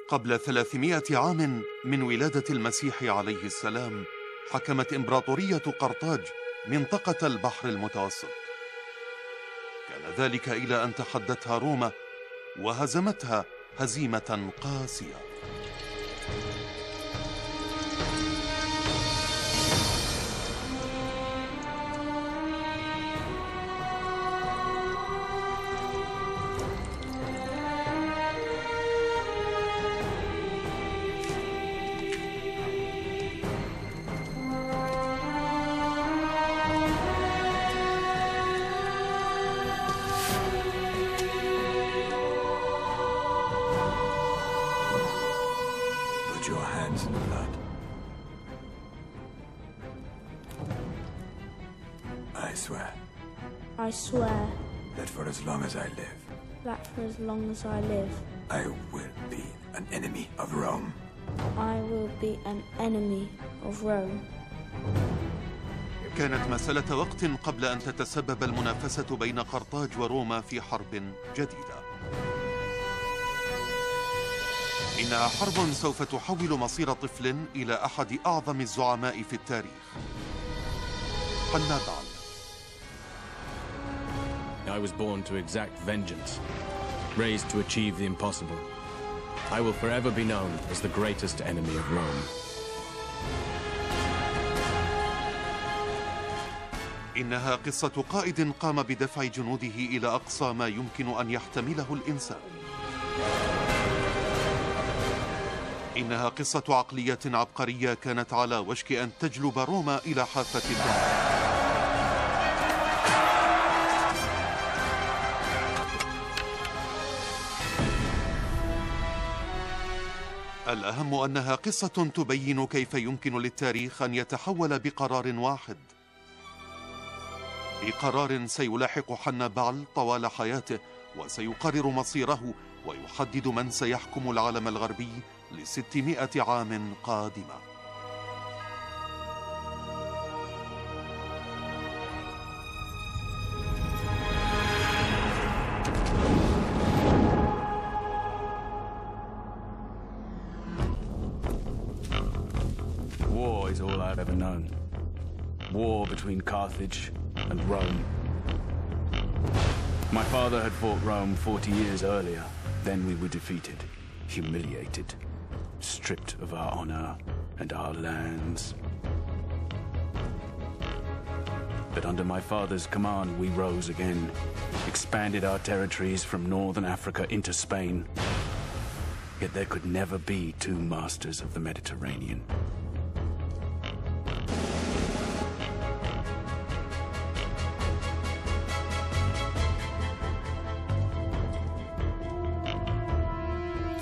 قبل 300 عام من ولادة المسيح عليه السلام حكمت إمبراطورية قرطاج منطقة البحر المتوسط. كان ذلك إلى أن تحدتها روما وهزمتها هزيمة قاسية. Your hands in blood. I swear. I swear. That for as long as I live. That for as long as I live. I will be an enemy of Rome. I will be an enemy of Rome. كانت مسألة وقت قبل أن تتسبب المنافسة بين قرطاج وروما في حرب جديدة. إنها حرب سوف تحول مصير طفل إلى أحد أعظم الزعماء في التاريخ. حنبعل. I was born to exact vengeance, raised to achieve the impossible. I will forever be known as the greatest enemy of Rome. إنها قصة قائد قام بدفع جنوده إلى أقصى ما يمكن أن يحتمله الإنسان. إنها قصة عقلية عبقرية كانت على وشك أن تجلب روما إلى حافة الدمار. الأهم أنها قصة تبين كيف يمكن للتاريخ أن يتحول بقرار واحد، بقرار سيلاحق حنبعل طوال حياته وسيقرر مصيره ويحدد من سيحكم العالم الغربي ل600 عام قادمة. War is all I've ever known. War between Carthage and Rome. My father had fought Rome 40 years earlier. Then we were defeated, humiliated, stripped of our honor and our lands. But under my father's command, we rose again, expanded our territories from northern Africa into Spain. Yet there could never be two masters of the Mediterranean.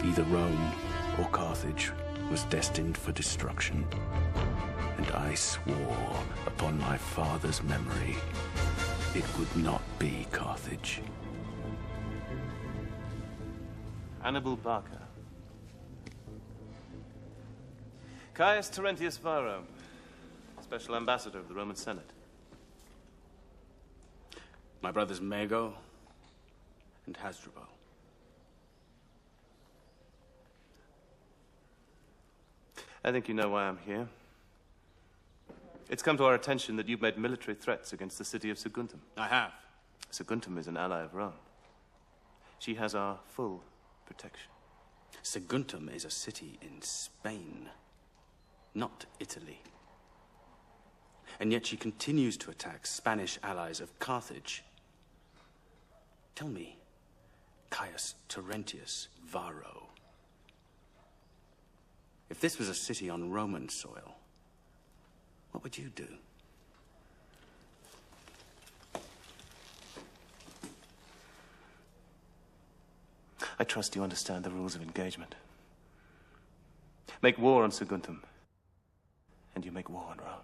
Either Rome or Carthage was destined for destruction, and I swore upon my father's memory it would not be Carthage. Hannibal Barca. Caius Terentius Varro, Special Ambassador of the Roman Senate. My brothers Mago and Hasdrubal. I think you know why I'm here. It's come to our attention that you've made military threats against the city of Saguntum. I have. Saguntum is an ally of Rome. She has our full protection. Saguntum is a city in Spain, not Italy. And yet she continues to attack Spanish allies of Carthage. Tell me, Caius Terentius Varro, if this was a city on Roman soil, what would you do? I trust you understand the rules of engagement. Make war on Saguntum, and you make war on Rome.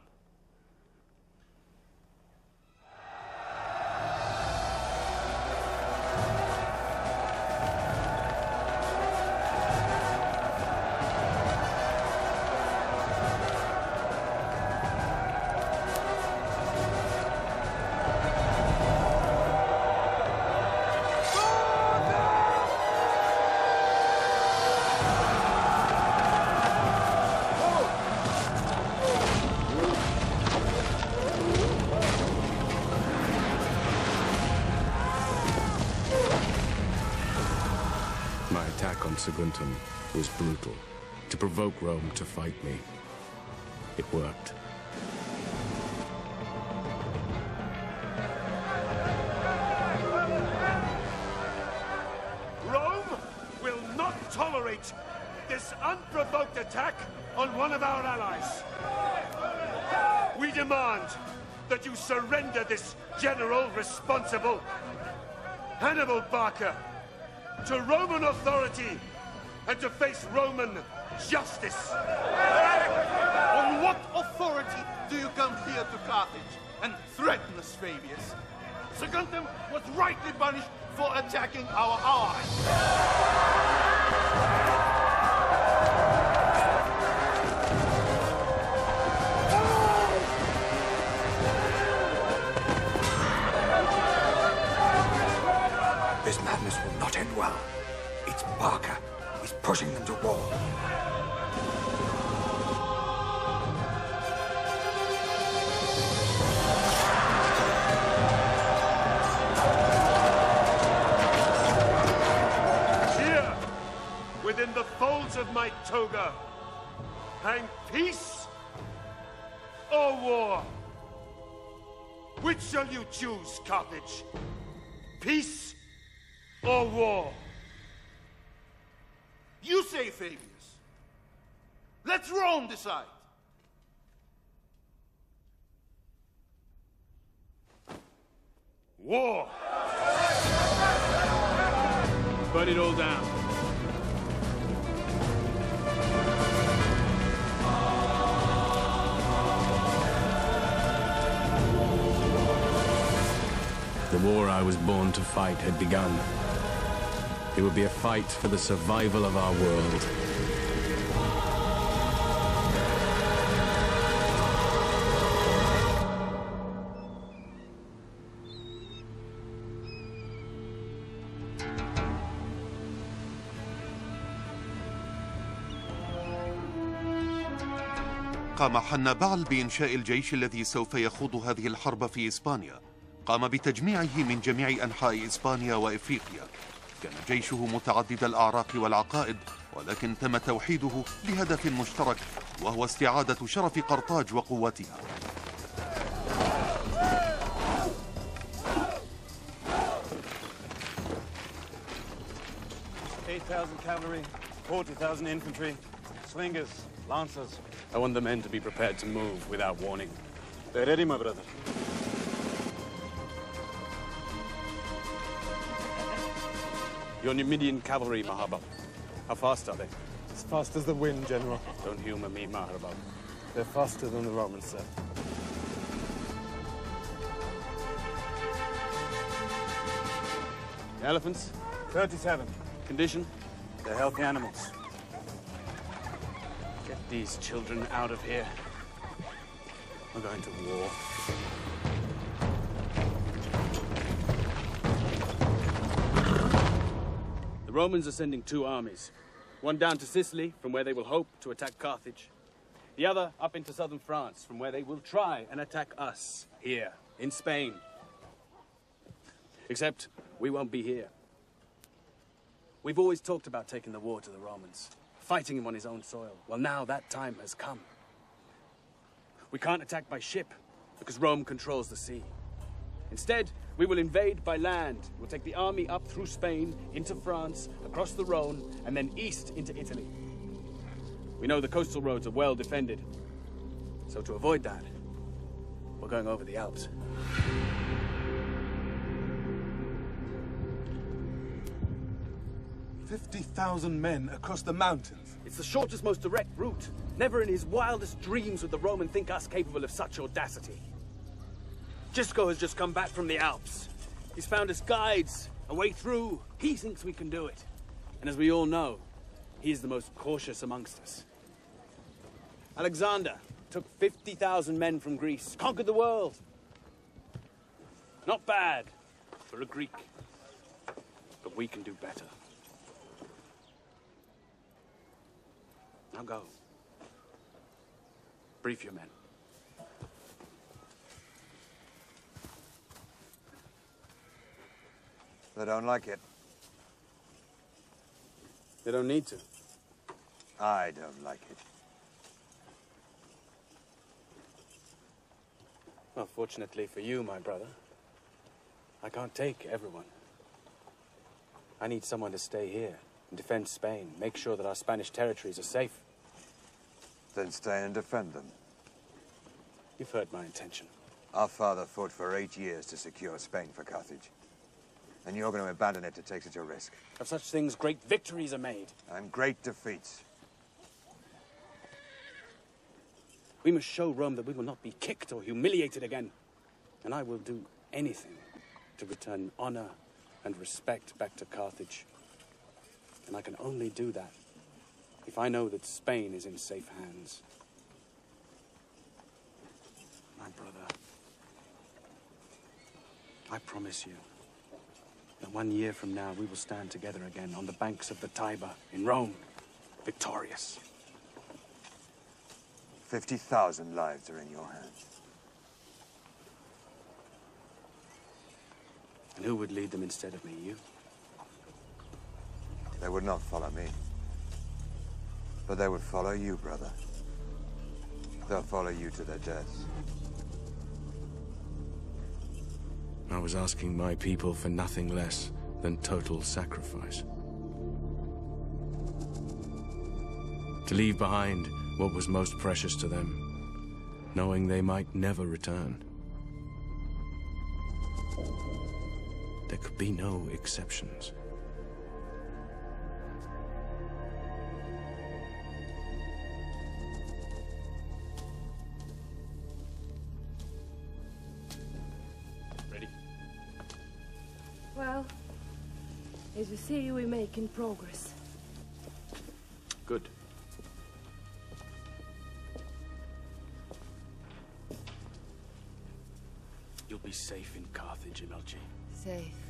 attack on Saguntum was brutal, to provoke Rome to fight me. It worked. Rome will not tolerate this unprovoked attack on one of our allies. We demand that you surrender this general responsible, Hannibal Barca, to Roman authority and to face Roman justice. On what authority do you come here to Carthage and threaten us, Fabius? Saguntum was rightly punished for attacking our allies. This madness will not end well. It's Barca. He's pushing them to war. Here, within the folds of my toga, hang peace or war. Which shall you choose, Carthage? Peace or war? You say, Fabius. Let Rome decide. War! Burn it all down. The war I was born to fight had begun. It would be a fight for the survival of our world. قام حنبعل بإنشاء الجيش الذي سوف يخوض هذه الحرب في إسبانيا. قام بتجميعه من جميع أنحاء إسبانيا وإفريقيا. كان جيشه متعدد الأعراق والعقائد، ولكن تم توحيده لهدف مشترك، وهو استعادة شرف قرطاج وقوتها. 8,000 cavalry, 40,000 infantry, slingers, lancers. I want the men to be prepared to move without warning. They're ready, my brother. Your Numidian cavalry, Maharbal. How fast are they? As fast as the wind, General. Don't humor me, Maharbal. They're faster than the Romans, sir. The elephants? 37. Condition? They're healthy animals. Get these children out of here. We're going to war. The Romans are sending two armies. One down to Sicily, from where they will hope to attack Carthage. The other up into southern France, from where they will try and attack us, here, in Spain. Except, we won't be here. We've always talked about taking the war to the Romans, fighting him on his own soil. Well, now that time has come. We can't attack by ship, because Rome controls the sea. Instead, we will invade by land. We'll take the army up through Spain, into France, across the Rhone, and then east into Italy. We know the coastal roads are well defended. So to avoid that, we're going over the Alps. "50,000 men across the mountains. It's the shortest, most direct route. Never in his wildest dreams would the Roman think us capable of such audacity. Gisco has just come back from the Alps. He's found us guides, a way through. He thinks we can do it. And as we all know, he is the most cautious amongst us. Alexander took 50,000 men from Greece, conquered the world. Not bad for a Greek, but we can do better. Now go. Brief your men. They don't like it. They don't need to. I don't like it. Well, fortunately for you, my brother, I can't take everyone. I need someone to stay here and defend Spain, make sure that our Spanish territories are safe. Then stay and defend them. You've heard my intention. Our father fought for 8 years to secure Spain for Carthage. And you're going to abandon it to take such a risk. Of such things, great victories are made. And great defeats. We must show Rome that we will not be kicked or humiliated again. And I will do anything to return honor and respect back to Carthage. And I can only do that if I know that Spain is in safe hands. My brother, I promise you that 1 year from now we will stand together again on the banks of the Tiber in Rome, victorious. 50,000 lives are in your hands. And who would lead them instead of me? You? They would not follow me. But they would follow you, brother. They'll follow you to their deaths. I was asking my people for nothing less than total sacrifice. To leave behind what was most precious to them, knowing they might never return. There could be no exceptions. Ready? Well, as you see, we're making progress. Good. You'll be safe in Carthage, MLG. Safe.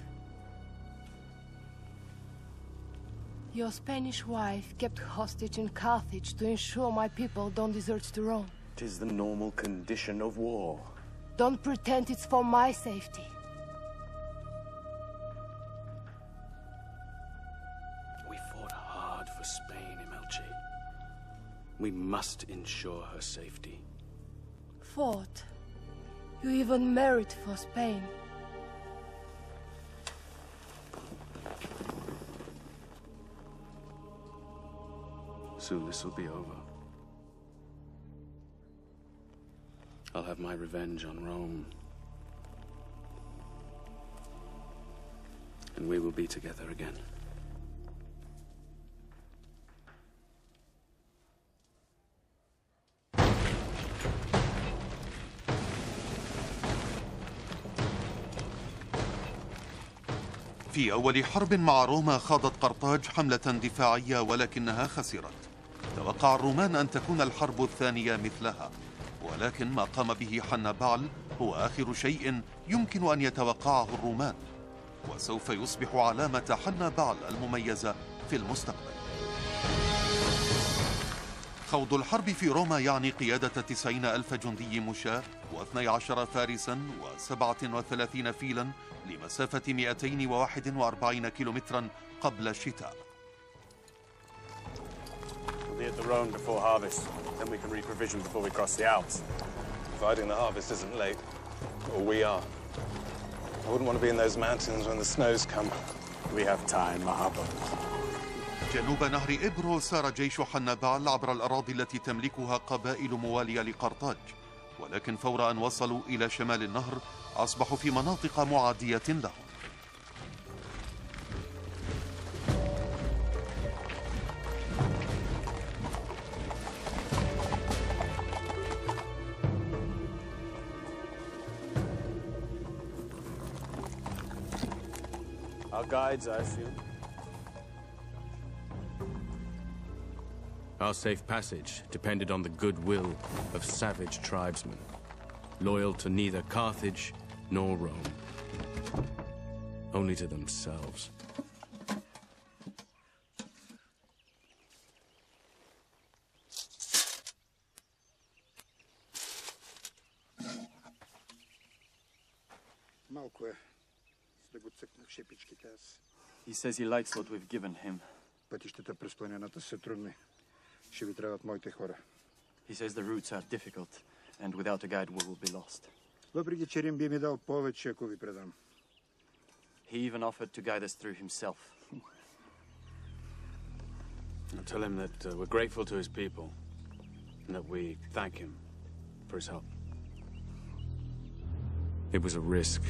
Your Spanish wife kept hostage in Carthage to ensure my people don't desert to Rome. It is the normal condition of war. Don't pretend it's for my safety. We fought hard for Spain, MLG. We must ensure her safety. Fought? You even married for Spain. Soon this will be over. I'll have my revenge on Rome. And we will be together again. في أول حرب مع روما خاضت قرطاج حملة دفاعية ولكنها خسرت. توقع الرومان أن تكون الحرب الثانية مثلها، ولكن ما قام به حنبعل هو آخر شيء يمكن أن يتوقعه الرومان، وسوف يصبح علامة حنبعل المميزة في المستقبل. خوض الحرب في روما يعني قيادة 90,000 جندي مشاة و12 فارسا و37 فيلا لمسافة 241 كيلومترا قبل الشتاء. We'll be at the Rhone before harvest. Then we can reprovision before we cross the Alps. Providing the harvest isn't late, or we are. I wouldn't want to be in those mountains when the snows come. We have time, Mahaba. جنوب نهر إبرو سار جيش حنبعل عبر الأراضي التي تملكها قبائل موالية لقرطاج، ولكن فور أن وصلوا إلى شمال النهر أصبحوا في مناطق معادية لهم. Our guides, I assume. Our safe passage depended on the goodwill of savage tribesmen, loyal to neither Carthage nor Rome, only to themselves. Малко е. Ще го цъкна в шепичките аз. He says he likes what we've given him. Пътищата през планината са трудни. Ще ви трябват моите хора. He says the routes are difficult, and without a guide we will be lost. Въпреки че Рим би ми дал повече, ако ви предам. He even offered to guide us through himself. I'll tell him that we're grateful to his people, and that we thank him for his help. It was a risk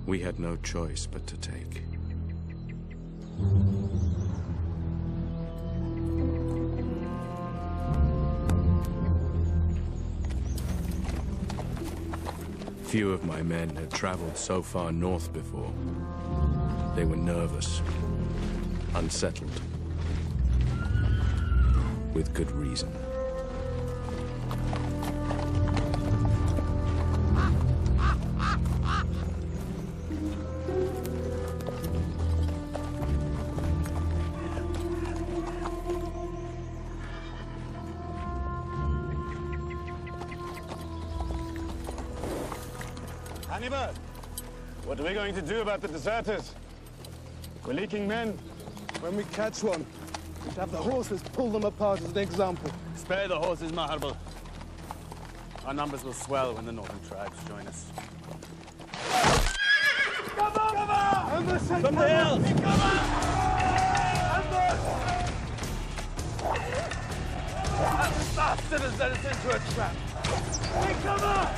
we had no choice but to take. Few of my men had traveled so far north before. They were nervous, unsettled, with good reason. Hannibal, what are we going to do about the deserters? We're leaking men. When we catch one, we have the horses pull them apart as an example. Spare the horses, Maharbal. Our numbers will swell when the northern tribes join us. Come on! Come on! Ambush! From the hills! Come on! Ambush! That bastard has led us into a trap. Hey, come on!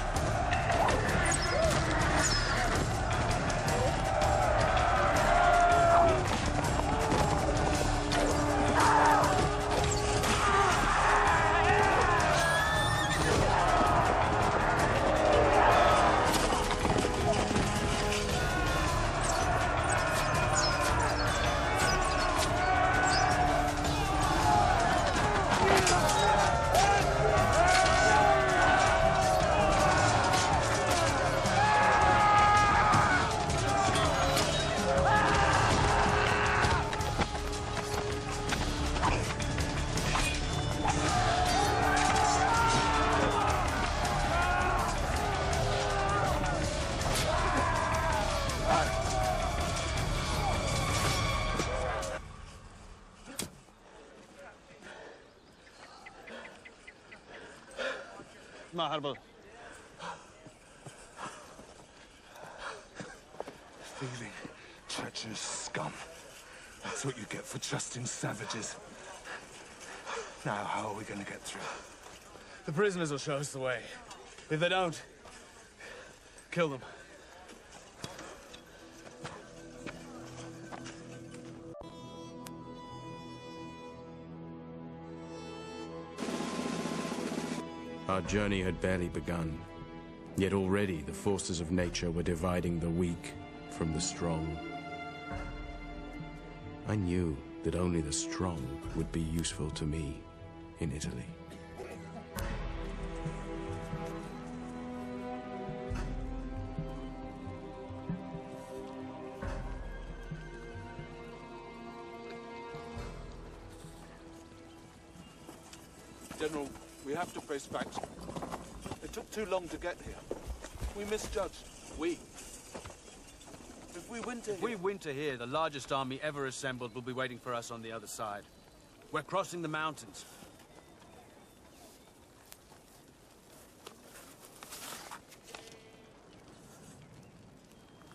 Maharbal. Thieving, treacherous scum. That's what you get for trusting savages. Now, how are we going to get through? The prisoners will show us the way. If they don't, kill them. Our journey had barely begun, yet already the forces of nature were dividing the weak from the strong. I knew that only the strong would be useful to me in Italy. General, we have to face facts. It took too long to get here. We misjudged. If we winter here, the largest army ever assembled will be waiting for us on the other side. We're crossing the mountains.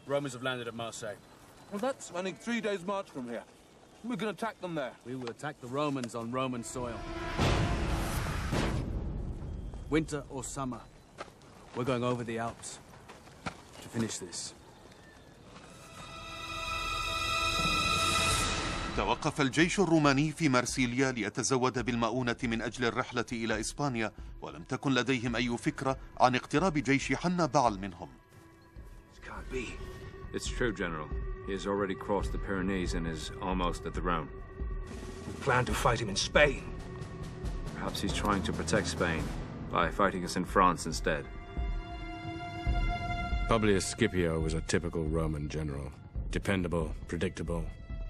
Romans have landed at Marseille. Well, that's only 3 days' march from here. We can attack them there. We will attack the Romans on Roman soil. Winter or summer, we're going over the Alps to finish this. توقف الجيش الروماني في مرسيليا ليتزود بالمؤونة من أجل الرحلة إلى إسبانيا، ولم تكن لديهم أي فكرة عن اقتراب جيش حنبعل منهم. It's true, General. He has already crossed the Pyrenees and is almost at the Rhone. We plan to fight him in Spain. Perhaps he's trying to protect Spain by fighting us in France instead. Publius Scipio was a typical Roman general. Dependable, predictable.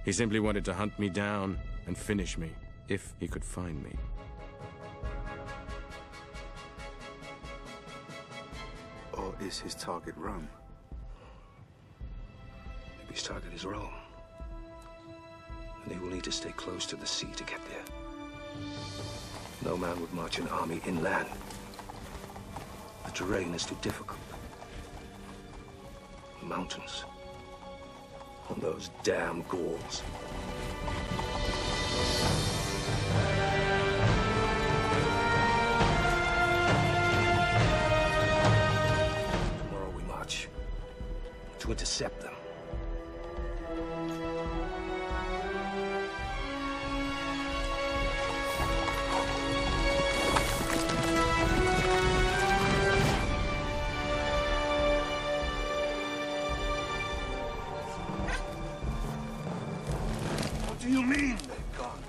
He simply wanted to hunt me down and finish me, if he could find me. Or is his target Rome? Maybe his target is Rome. And he will need to stay close to the sea to get there. No man would march an army inland. The terrain is too difficult. Mountains. On those damn Gauls. Tomorrow we march to intercept them. What do you mean they've gone?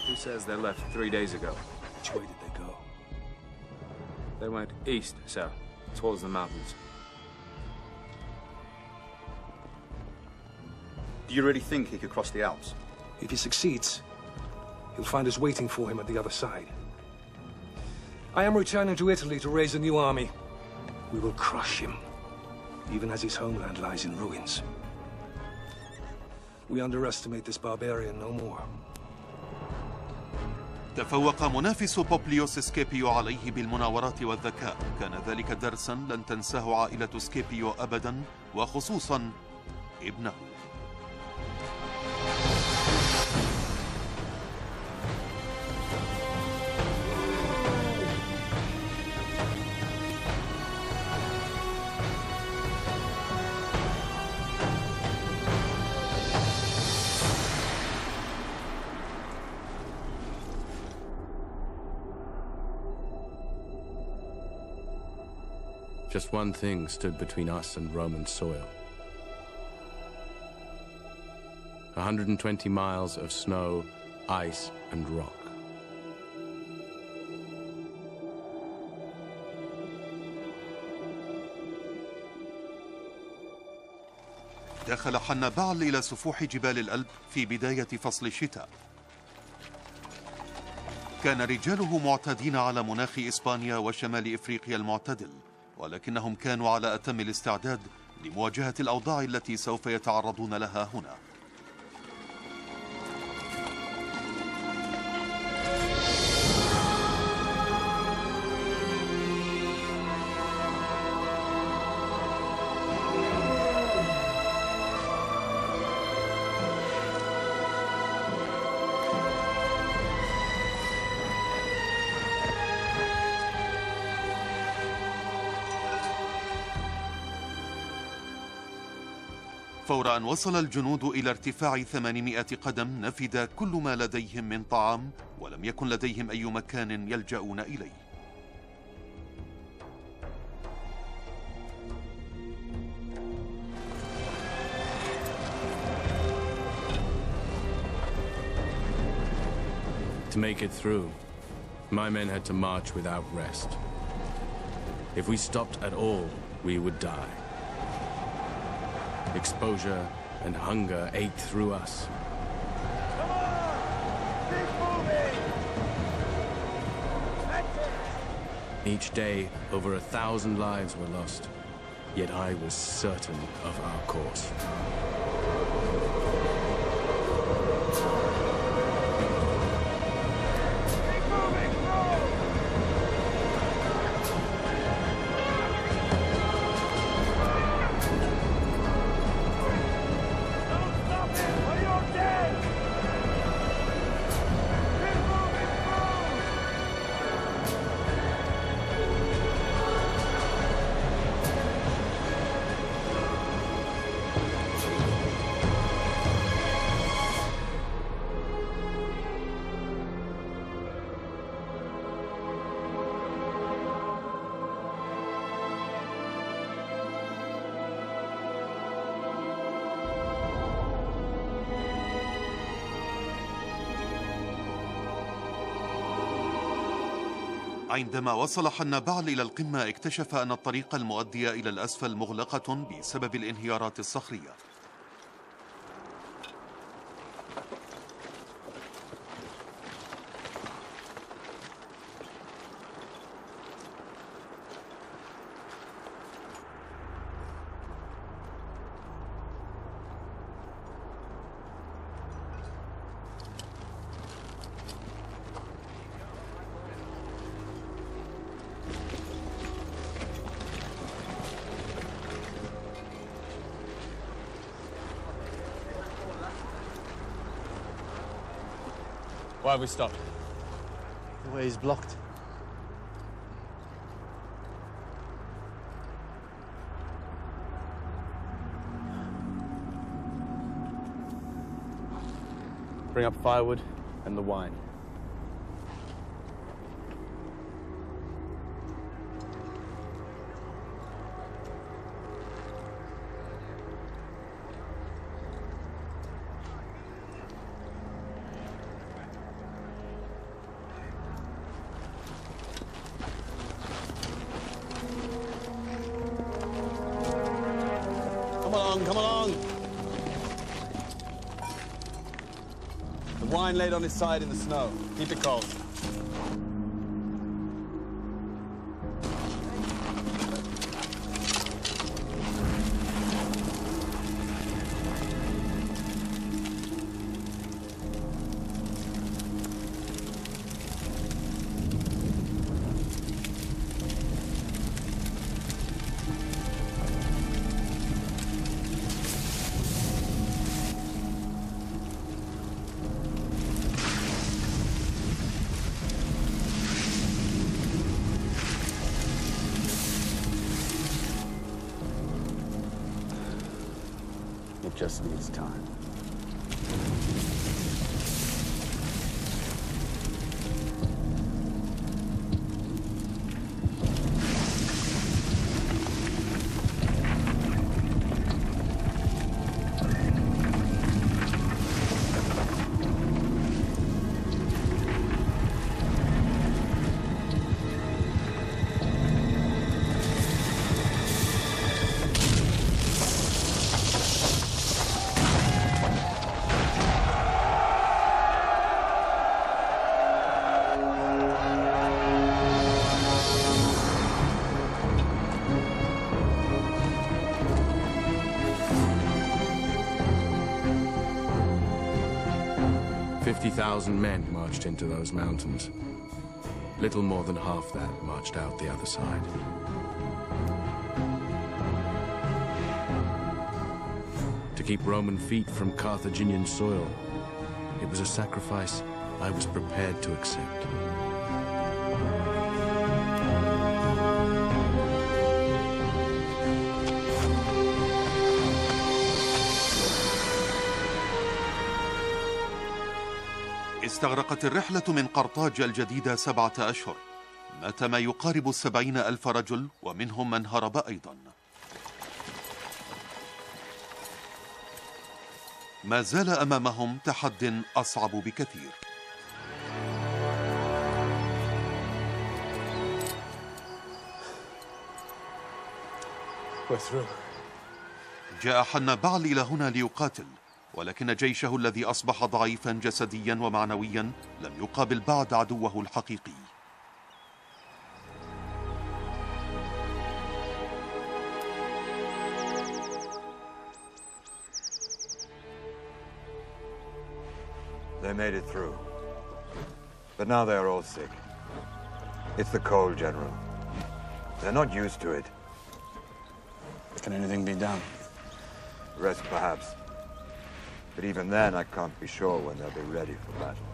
Who says they left 3 days ago? Which way did they go? They went east, sir, towards the mountains. Do you really think he could cross the Alps? If he succeeds, he'll find us waiting for him at the other side. I am returning to Italy to raise a new army. We will crush him, even as his homeland lies in ruins. We underestimate this barbarian no more. تفوق منافس بوبليوس سكيبيو عليه بالمناورات والذكاء. كان ذلك درسا لن تنساه عائلة سكيبيو أبدا، وخصوصا ابنه. Just one thing stood between us and Roman soil. 120 miles of snow, ice, and rock. دخل حنبعل إلى سفوح جبال الألب في بداية فصل الشتاء. كان رجاله معتادين على مناخ إسبانيا وشمال إفريقيا المعتدل، ولكنهم كانوا على أتم الاستعداد لمواجهة الأوضاع التي سوف يتعرضون لها هنا. فور أن وصل الجنود إلى ارتفاع 800 قدم نفد كل ما لديهم من طعام، ولم يكن لديهم أي مكان يلجؤون إليه. To make it through, my men had to march without rest. If we stopped at all, we would die. Exposure and hunger ate through us. Come on! Keep moving! Each day, over 1,000 lives were lost, yet I was certain of our course. عندما وصل حنبعل إلى القمة اكتشف أن الطريق المؤدية إلى الأسفل مغلقة بسبب الانهيارات الصخرية. Why have we stopped? The way is blocked. Bring up firewood and the wine. Come along! The wine laid on his side in the snow. Keep it cold. It just needs time. "50,000 men marched into those mountains. Little more than half that marched out the other side. To keep Roman feet from Carthaginian soil, it was a sacrifice I was prepared to accept. استغرقت الرحلة من قرطاج الجديدة 7 أشهر. مات ما يقارب 70,000 رجل، ومنهم من هرب أيضا. ما زال أمامهم تحد أصعب بكثير. جاء حنبعل إلى هنا ليقاتل، ولكن جيشه الذي أصبح ضعيفا جسديا ومعنويا لم يقابل بعد عدوه الحقيقي. They made it through. But now they are all sick. It's the cold, General. They're not used to it. Can anything be done? Rest, perhaps. But even then, I can't be sure when they'll be ready for battle.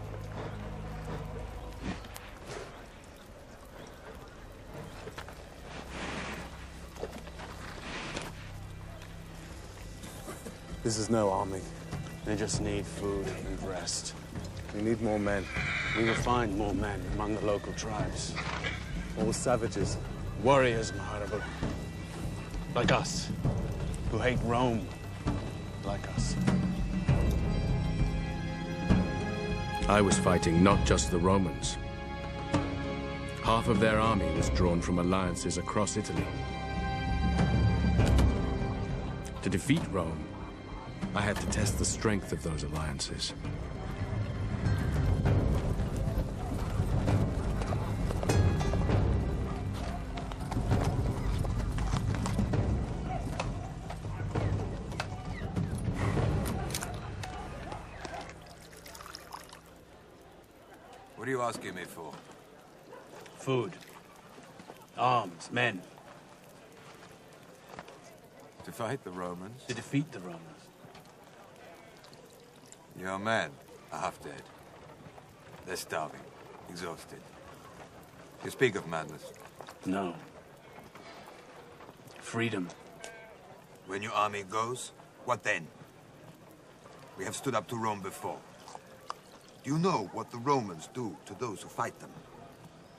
This is no army. They just need food and rest. We need more men. We will find more men among the local tribes. All savages, warriors, Maharabur. Like us, who hate Rome, like us. I was fighting not just the Romans. Half of their army was drawn from alliances across Italy. To defeat Rome, I had to test the strength of those alliances. What are you asking me for? Food. Arms, men. To fight the Romans? To defeat the Romans. Your men are half dead. They're starving, exhausted. You speak of madness. No. Freedom. When your army goes, what then? We have stood up to Rome before. Do you know what the Romans do to those who fight them?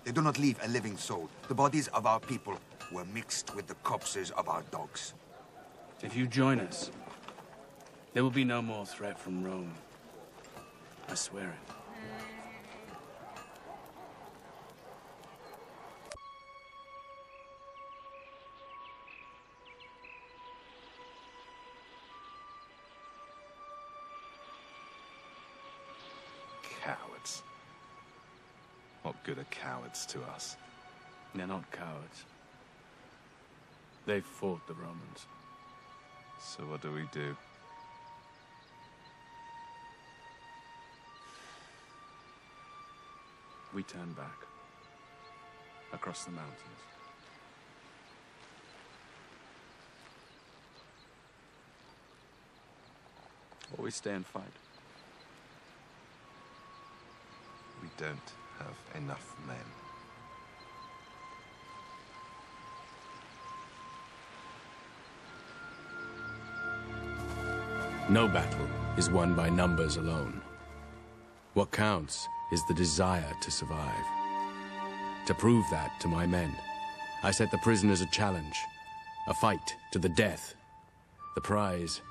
They do not leave a living soul. The bodies of our people were mixed with the corpses of our dogs. If you join us, there will be no more threat from Rome. I swear it. Cowards. What good are cowards to us? They're not cowards. They fought the Romans. So what do we do? We turn back. Across the mountains. Or we stay and fight. We don't have enough men. No battle is won by numbers alone. What counts is the desire to survive. To prove that to my men, I set the prisoners a challenge. A fight to the death. The prize,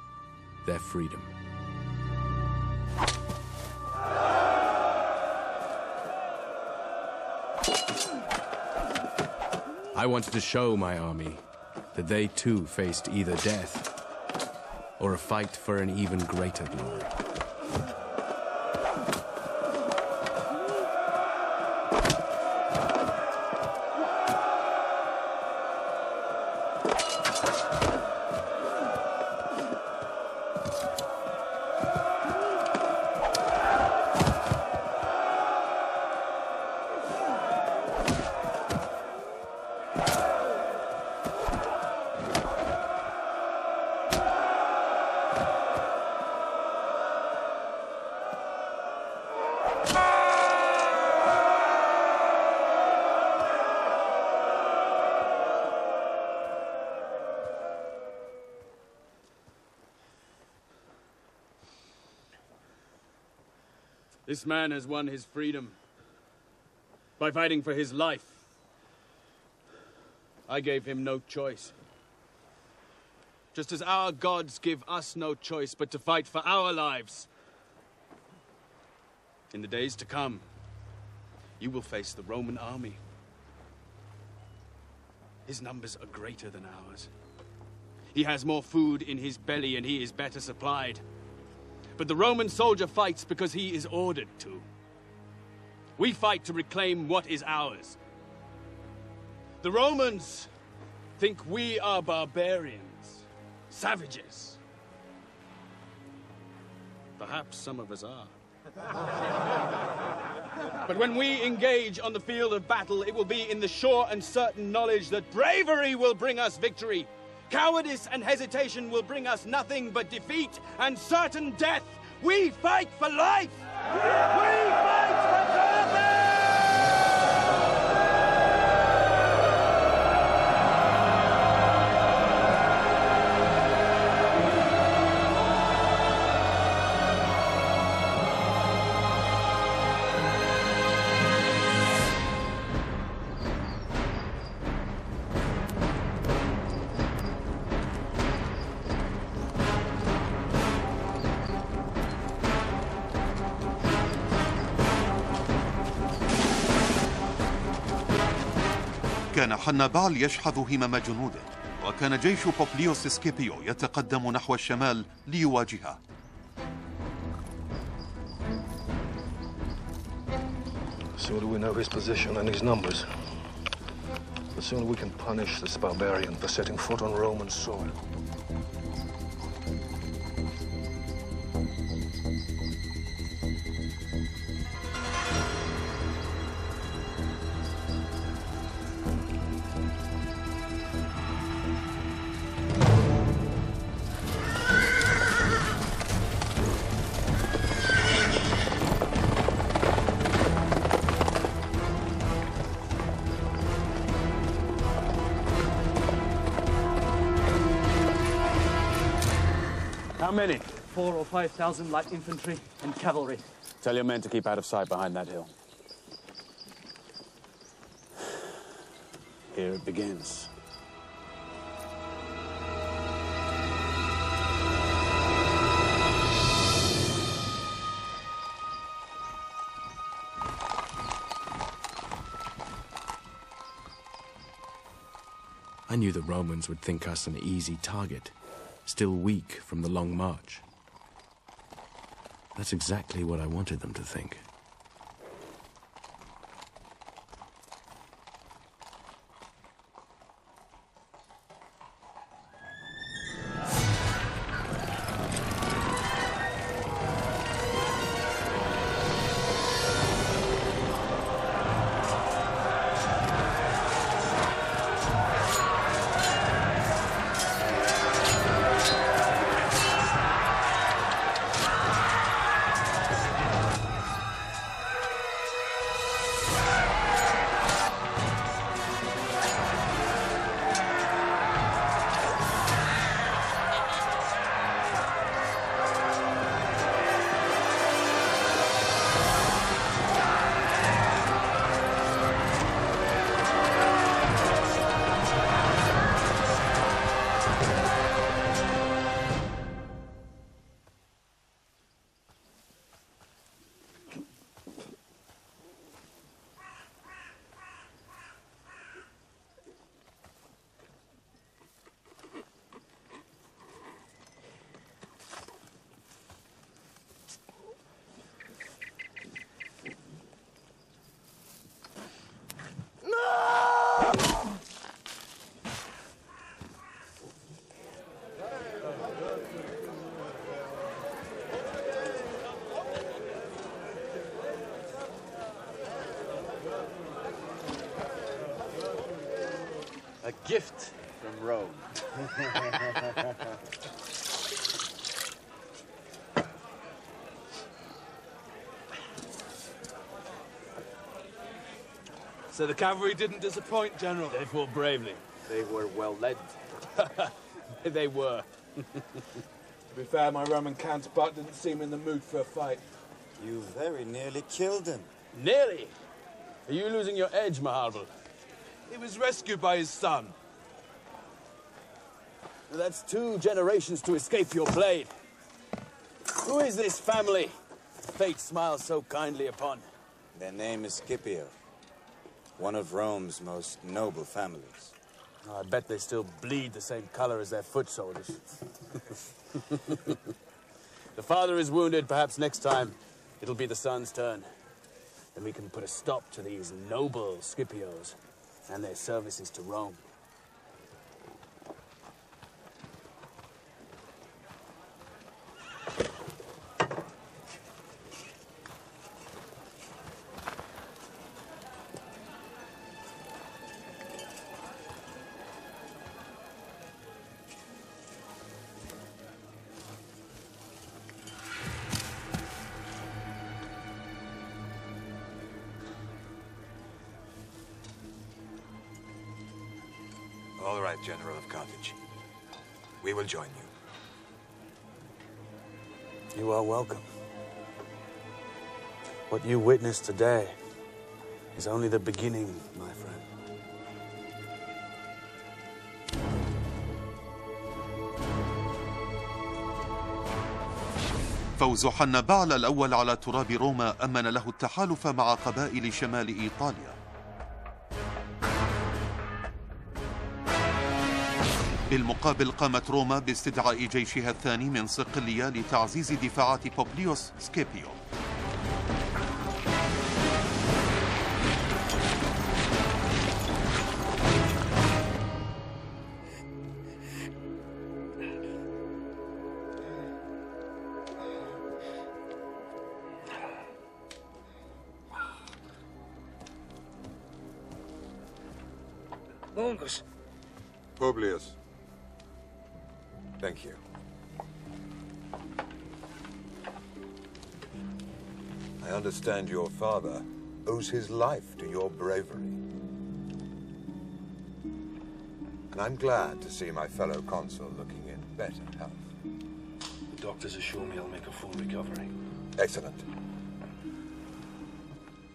their freedom. I wanted to show my army that they too faced either death or a fight for an even greater glory. This man has won his freedom by fighting for his life. I gave him no choice. Just as our gods give us no choice but to fight for our lives. In the days to come, you will face the Roman army. His numbers are greater than ours. He has more food in his belly and he is better supplied. But the Roman soldier fights because he is ordered to. We fight to reclaim what is ours. The Romans think we are barbarians, savages. Perhaps some of us are. But when we engage on the field of battle, it will be in the sure and certain knowledge that bravery will bring us victory. Cowardice and hesitation will bring us nothing but defeat and certain death. We fight for life! We fight for Carthage! كان حنبعل يشحذ همم جنوده، وكان جيش بوبليوس سكيبيو يتقدم نحو الشمال ليواجهه. The sooner we know his position and his numbers, the sooner we can punish this barbarian for setting foot on Roman soil. How many? 4,000 or 5,000 light infantry and cavalry. Tell your men to keep out of sight behind that hill. Here it begins. I knew the Romans would think us an easy target, still weak from the long march. That's exactly what I wanted them to think. A gift from Rome. So the cavalry didn't disappoint, General? They fought bravely. They were well led. They were. To be fair, my Roman counterpart didn't seem in the mood for a fight. You very nearly killed him. Nearly? Are you losing your edge, Maharval? He was rescued by his son. That's 2 generations to escape your blade. Who is this family fate smiles so kindly upon? Their name is Scipio, one of Rome's most noble families. Oh, I bet they still bleed the same color as their foot soldiers. The father is wounded. Perhaps next time it'll be the son's turn. Then we can put a stop to these noble Scipios and their services to Rome. All right, General of Carthage. We will join you. You are welcome. What you witnessed today is only the beginning, my friend. فوز حنبعل الأول على تراب روما أمن له التحالف مع قبائل شمال إيطاليا. بالمقابل قامت روما باستدعاء جيشها الثاني من صقلية لتعزيز دفاعات بوبليوس سكيبيو. Publius. Thank you. I understand your father owes his life to your bravery. And I'm glad to see my fellow consul looking in better health. doctors assure me I'll make a full recovery. Excellent.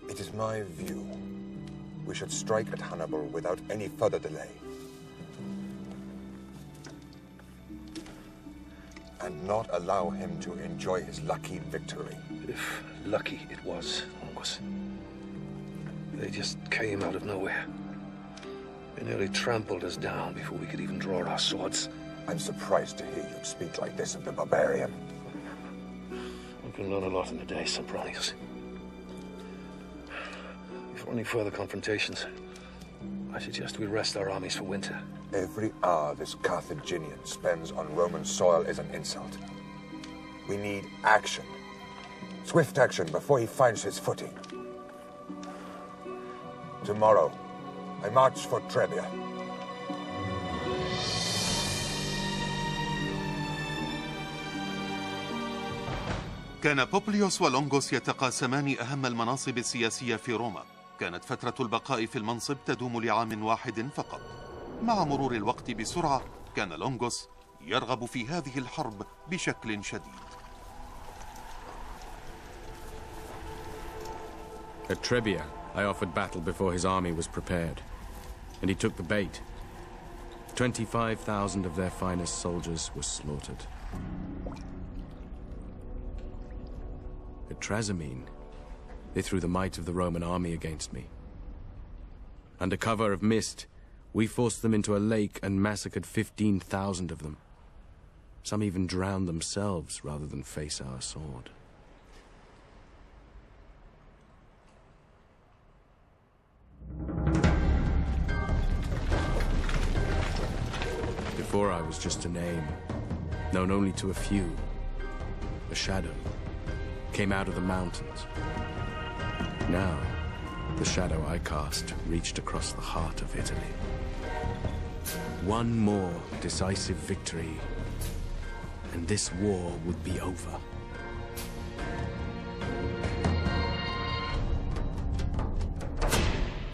It is my view we should strike at Hannibal without any further delay. And not allow him to enjoy his lucky victory. If lucky it was. They just came out of nowhere. They nearly trampled us down before we could even draw our swords. I'm surprised to hear you speak like this of the barbarian. We can learn a lot in a day, Sempronius. Before any further confrontations, I suggest we rest our armies for winter. Every hour this Carthaginian spends on Roman soil is an insult. We need action. Swift action before he finds his footing. Tomorrow, I march for Trebia. كان بوبليوس ولونغوس يتقاسمان أهم المناصب السياسية في روما. كانت فترة البقاء في المنصب تدوم لعام واحد فقط. مع مرور الوقت بسرعة كان لونغوس يرغب في هذه الحرب بشكل شديد. At Trebia, I offered battle before his army was prepared, and he took the bait. 25,000 of their finest soldiers were slaughtered. At Trasimene, they threw the might of the Roman army against me. Under cover of mist, we forced them into a lake and massacred 15,000 of them. Some even drowned themselves rather than face our sword. Before I was just a name, known only to a few. A shadow came out of the mountains. Now, the shadow I cast reached across the heart of Italy. One more decisive victory, and this war would be over.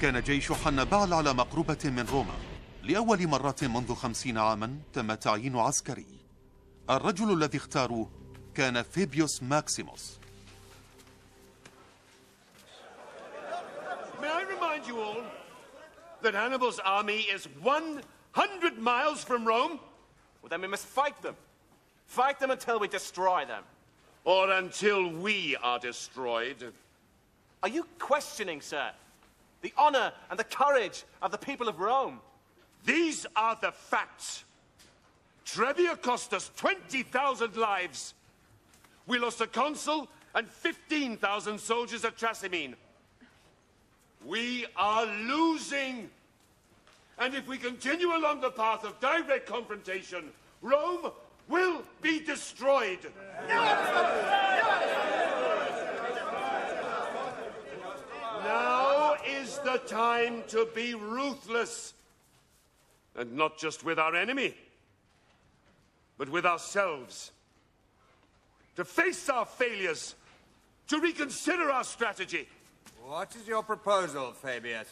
كان جيش حنبعل على مقربة من روما. لأول مرة منذ 50 عاما تم تعيين عسكري. الرجل الذي اختاروه كان فيبيوس ماكسيموس. May I remind you all that Hannibal's army is 100 miles from Rome? Well, then we must fight them. Fight them until we destroy them. Or until we are destroyed. Are you questioning, sir, the honor and the courage of the people of Rome? These are the facts. Trebia cost us 20,000 lives. We lost a consul and 15,000 soldiers at Trasimene. We are losing. And if we continue along the path of direct confrontation, Rome will be destroyed. Now is the time to be ruthless. And not just with our enemy, but with ourselves. To face our failures, to reconsider our strategy. What is your proposal, Fabius?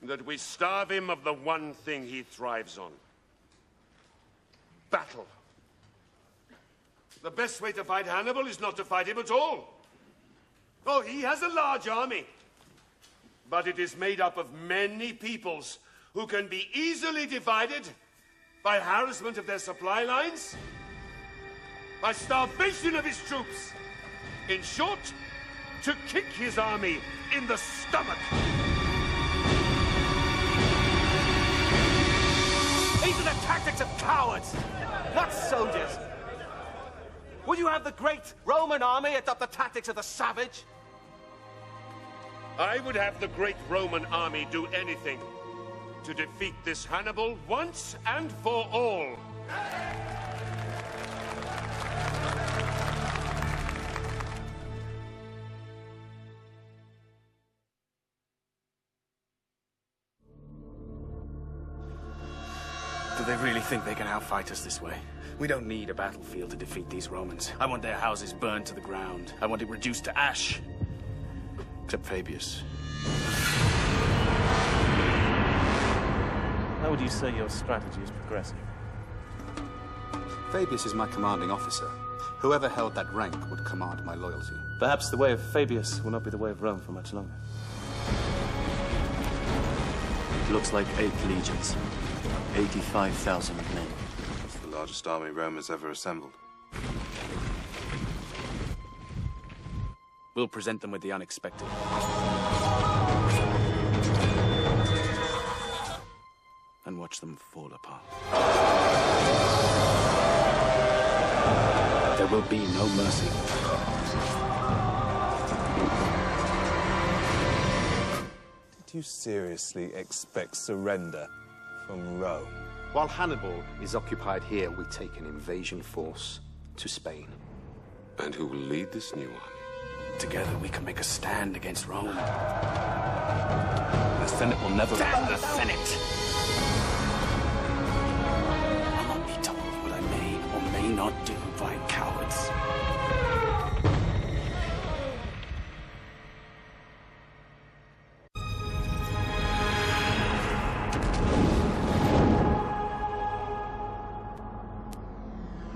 That we starve him of the one thing he thrives on. Battle. The best way to fight Hannibal is not to fight him at all. Oh, he has a large army. But it is made up of many peoples who can be easily divided by harassment of their supply lines, by starvation of his troops. In short, to kick his army in the stomach. These are the tactics of cowards, not soldiers. Would you have the great Roman army adopt the tactics of the savage? I would have the great Roman army do anything to defeat this Hannibal once and for all. Do they really think they can outfight us this way? We don't need a battlefield to defeat these Romans. I want their houses burned to the ground. I want it reduced to ash. Except Fabius. How would you say your strategy is progressing? Fabius is my commanding officer. Whoever held that rank would command my loyalty. Perhaps the way of Fabius will not be the way of Rome for much longer. It looks like 8 legions, 85,000 men. It's the largest army Rome has ever assembled. We'll present them with the unexpected. And watch them fall apart. There will be no mercy. Did you seriously expect surrender from Rome? While Hannibal is occupied here, we take an invasion force to Spain. And who will lead this new army? Together we can make a stand against Rome. The Senate will never... Damn the Senate! I'll not be told what I may or may not do.